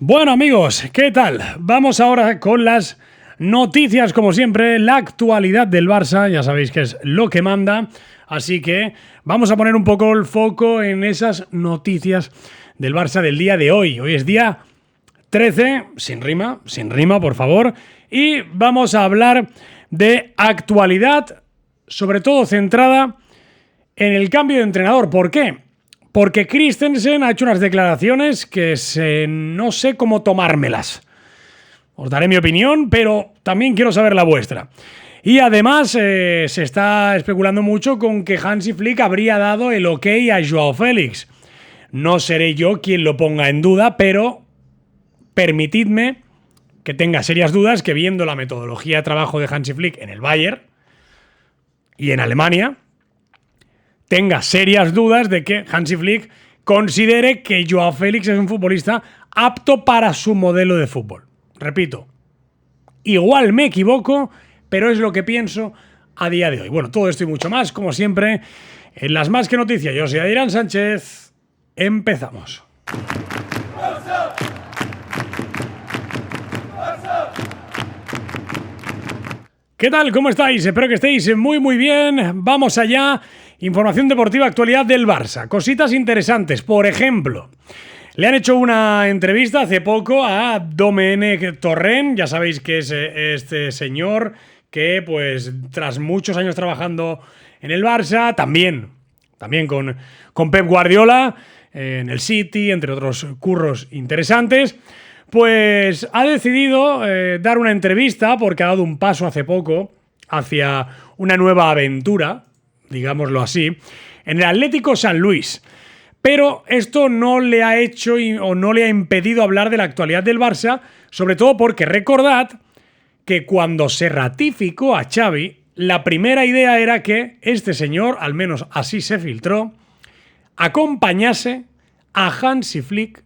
Bueno amigos, ¿qué tal? Vamos ahora con las noticias, como siempre, la actualidad del Barça, ya sabéis que es lo que manda, así que vamos a poner un poco el foco en esas noticias del Barça del día de hoy. Hoy es día 13, sin rima, por favor, y vamos a hablar de actualidad, sobre todo centrada en el cambio de entrenador. ¿Por qué? Porque Christensen ha hecho unas declaraciones que no sé cómo tomármelas. Os daré mi opinión, pero también quiero saber la vuestra. Y además se está especulando mucho con que Hansi Flick habría dado el ok a Joao Félix. No seré yo quien lo ponga en duda, pero permitidme que tenga serias dudas que viendo la metodología de trabajo de Hansi Flick en el Bayern y en Alemania, tenga serias dudas de que Hansi Flick considere que Joao Félix es un futbolista apto para su modelo de fútbol. Repito, igual me equivoco, pero es lo que pienso a día de hoy. Bueno, todo esto y mucho más, como siempre, en Las Más Que Noticias. Yo soy Adrián Sánchez. Empezamos. ¿Qué tal? ¿Cómo estáis? Espero que estéis muy bien. Vamos allá. Información deportiva, actualidad del Barça. Cositas interesantes. Por ejemplo, le han hecho una entrevista hace poco a Domènec Torrent. Ya sabéis que es este señor que, pues, tras muchos años trabajando en el Barça, también con Pep Guardiola, en el City, entre otros curros interesantes, pues ha decidido dar una entrevista porque ha dado un paso hace poco hacia una nueva aventura, digámoslo así, en el Atlético San Luis. Pero esto no le ha hecho o no le ha impedido hablar de la actualidad del Barça, sobre todo porque recordad que cuando se ratificó a Xavi, la primera idea era que este señor, al menos así se filtró, acompañase a Hansi Flick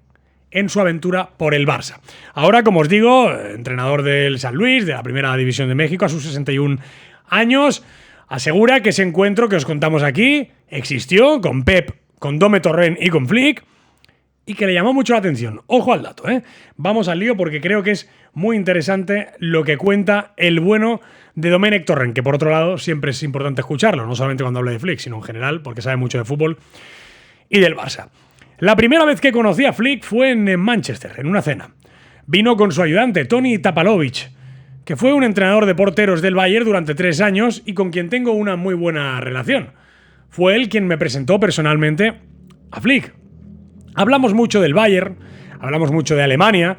en su aventura por el Barça. Ahora, como os digo, entrenador del San Luis, de la Primera División de México, a sus 61 años, asegura que ese encuentro que os contamos aquí existió con Pep, con Dome Torrent y con Flick y que le llamó mucho la atención. Ojo al dato, ¿eh? Vamos al lío porque creo que es muy interesante lo que cuenta el bueno de Domènec Torrent, que por otro lado siempre es importante escucharlo, no solamente cuando habla de Flick, sino en general, porque sabe mucho de fútbol y del Barça. La primera vez que conocí a Flick fue en Manchester, en una cena. Vino con su ayudante, Toni Tapalovic, que fue un entrenador de porteros del Bayern durante 3 años y con quien tengo una muy buena relación. Fue él quien me presentó personalmente a Flick. Hablamos mucho del Bayern, hablamos mucho de Alemania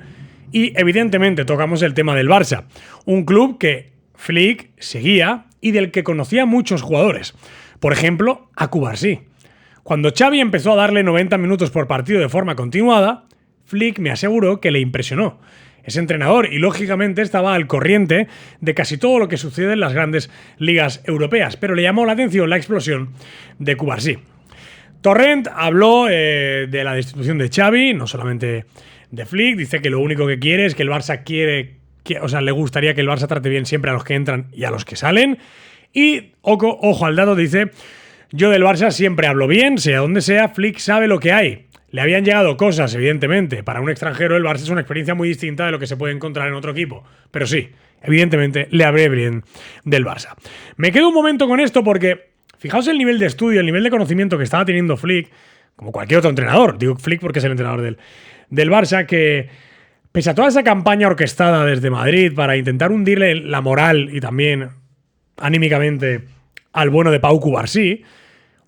y evidentemente tocamos el tema del Barça, un club que Flick seguía y del que conocía muchos jugadores. Por ejemplo, a Cubarsí. Cuando Xavi empezó a darle 90 minutos por partido de forma continuada, Flick me aseguró que le impresionó. Es entrenador y lógicamente estaba al corriente de casi todo lo que sucede en las grandes ligas europeas, pero le llamó la atención la explosión de Cubarsí. Torrent habló de la destitución de Xavi, no solamente de Flick, dice que lo único que quiere es que el Barça le gustaría que el Barça trate bien siempre a los que entran y a los que salen. Y, ojo al dato, dice: yo del Barça siempre hablo bien, sea donde sea, Flick sabe lo que hay. Le habían llegado cosas, evidentemente. Para un extranjero el Barça es una experiencia muy distinta de lo que se puede encontrar en otro equipo. Pero sí, evidentemente le hablé bien del Barça. Me quedo un momento con esto porque fijaos el nivel de estudio, el nivel de conocimiento que estaba teniendo Flick, como cualquier otro entrenador. Digo Flick porque es el entrenador del Barça, que pese a toda esa campaña orquestada desde Madrid para intentar hundirle la moral y también anímicamente al bueno de Pau Cubarsí,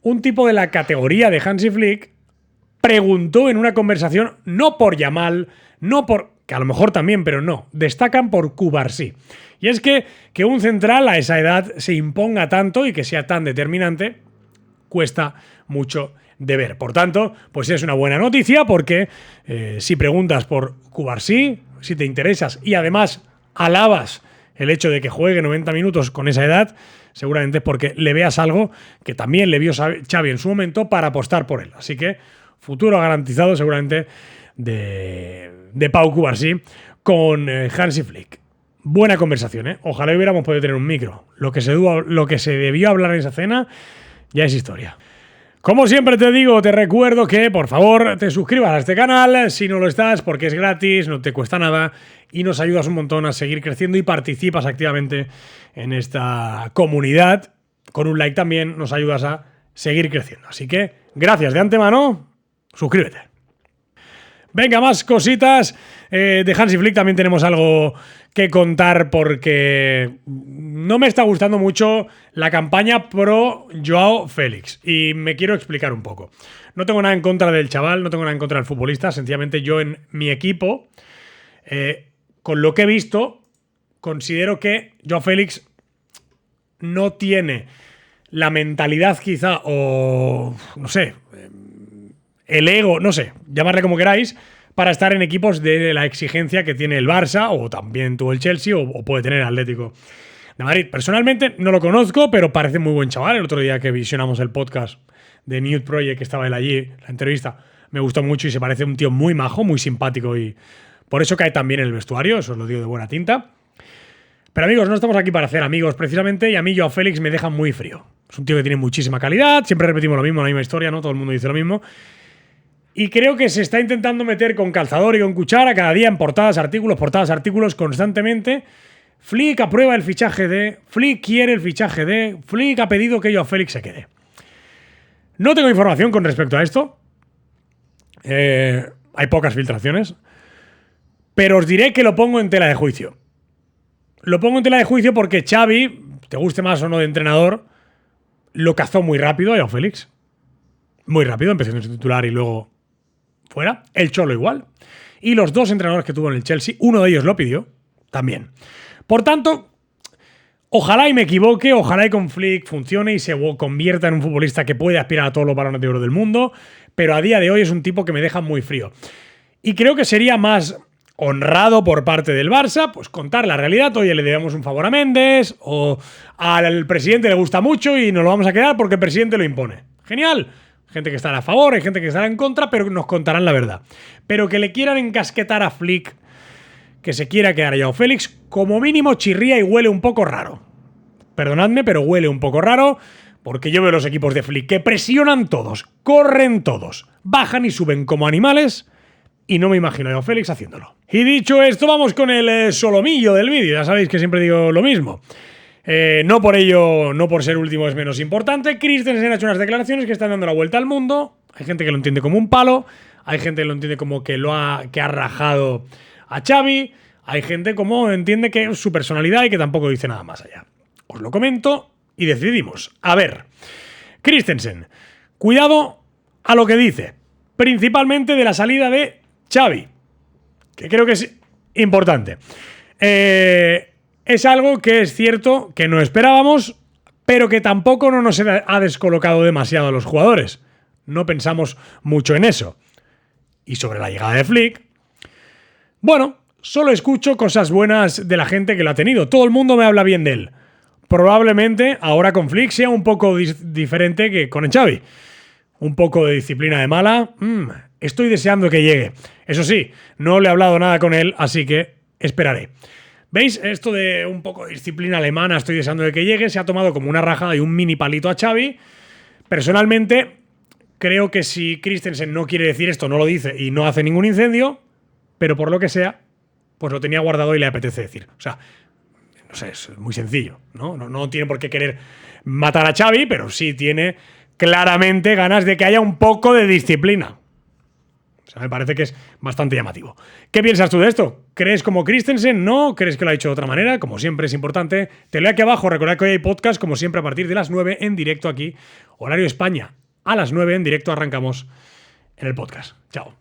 un tipo de la categoría de Hansi Flick preguntó en una conversación, no por Yamal, no por... que a lo mejor también, pero no, destacan por Cubarsí. Y es que un central a esa edad se imponga tanto y que sea tan determinante, cuesta mucho de ver. Por tanto, pues es una buena noticia porque si preguntas por Cubarsí, si te interesas y además alabas el hecho de que juegue 90 minutos con esa edad, seguramente es porque le veas algo que también le vio Xavi en su momento para apostar por él. Así que futuro garantizado seguramente de Pau Cubarsí con Hansi Flick. Buena conversación, ¿eh? Ojalá hubiéramos podido tener un micro. Lo que se debió hablar en esa cena ya es historia. Como siempre te digo, te recuerdo que por favor te suscribas a este canal si no lo estás, porque es gratis, no te cuesta nada y nos ayudas un montón a seguir creciendo y participas activamente en esta comunidad. Con un like también nos ayudas a seguir creciendo. Así que gracias de antemano, suscríbete. Venga, más cositas. De Hansi Flick también tenemos algo que contar porque no me está gustando mucho la campaña pro Joao Félix y me quiero explicar un poco. No tengo nada en contra del chaval, no tengo nada en contra del futbolista, sencillamente yo en mi equipo, con lo que he visto, considero que Joao Félix no tiene la mentalidad quizá o no sé, el ego, no sé, llamarle como queráis, para estar en equipos de la exigencia que tiene el Barça o también tuvo el Chelsea o puede tener el Atlético de Madrid. Personalmente no lo conozco, pero parece muy buen chaval. El otro día que visionamos el podcast de Nude Project, que estaba él allí, la entrevista, me gustó mucho y se parece un tío muy majo, muy simpático y por eso cae tan bien en el vestuario, eso os lo digo de buena tinta. Pero amigos, no estamos aquí para hacer amigos precisamente y a mí Joao Félix me deja muy frío. Es un tío que tiene muchísima calidad, siempre repetimos lo mismo, la misma historia, ¿no? Todo el mundo dice lo mismo. Y creo que se está intentando meter con calzador y con cuchara cada día en portadas, artículos constantemente. Flick aprueba el fichaje de... Flick quiere el fichaje de... Flick ha pedido que Joao Félix se quede. No tengo información con respecto a esto. Hay pocas filtraciones. Pero os diré que lo pongo en tela de juicio. Lo pongo en tela de juicio porque Xavi, te guste más o no de entrenador, lo cazó muy rápido a Joao Félix. Muy rápido, empezó en su titular y luego fuera. El Cholo igual. Y los dos entrenadores que tuvo en el Chelsea, uno de ellos lo pidió también. Por tanto, ojalá y me equivoque, ojalá y con Flick funcione y se convierta en un futbolista que puede aspirar a todos los balones de oro del mundo, pero a día de hoy es un tipo que me deja muy frío. Y creo que sería más honrado por parte del Barça, pues contar la realidad. Oye, le debemos un favor a Méndez, o al presidente le gusta mucho y nos lo vamos a quedar porque el presidente lo impone. Genial. Gente que estará a favor, hay gente que estará en contra, pero nos contarán la verdad. Pero que le quieran encasquetar a Flick, que se quiera quedar a Joao Félix, como mínimo chirría y huele un poco raro. Perdonadme, pero huele un poco raro, porque yo veo los equipos de Flick que presionan todos, corren todos, bajan y suben como animales, y no me imagino a Joao Félix haciéndolo. Y dicho esto, vamos con el solomillo del vídeo. Ya sabéis que siempre digo lo mismo. No por ello, no por ser último es menos importante. Christensen ha hecho unas declaraciones que están dando la vuelta al mundo. Hay gente que lo entiende como un palo, hay gente que lo entiende como que ha rajado a Xavi, hay gente como entiende que es su personalidad y que tampoco dice nada más allá. Os lo comento y decidimos. A ver, Christensen, cuidado a lo que dice, principalmente de la salida de Xavi, que creo que es importante. Es algo que es cierto que no esperábamos, pero que tampoco no nos ha descolocado demasiado a los jugadores. No pensamos mucho en eso. Y sobre la llegada de Flick, bueno, solo escucho cosas buenas de la gente que lo ha tenido. Todo el mundo me habla bien de él. Probablemente ahora con Flick sea un poco diferente que con el Xavi. Un poco de disciplina de mala. Estoy deseando que llegue. Eso sí, no le he hablado nada con él, así que esperaré. ¿Veis? Esto de un poco de disciplina alemana, estoy deseando de que llegue, se ha tomado como una rajada y un mini palito a Xavi. Personalmente, creo que si Christensen no quiere decir esto, no lo dice y no hace ningún incendio, pero por lo que sea, pues lo tenía guardado y le apetece decir. O sea, no sé, es muy sencillo, ¿no? No tiene por qué querer matar a Xavi, pero sí tiene claramente ganas de que haya un poco de disciplina. O sea, me parece que es bastante llamativo. ¿Qué piensas tú de esto? ¿Crees como Christensen? ¿No? ¿Crees que lo ha hecho de otra manera? Como siempre es importante. Te leo aquí abajo. Recordad que hoy hay podcast, como siempre, a partir de las 9 en directo aquí. Horario España. A las 9 en directo arrancamos en el podcast. Chao.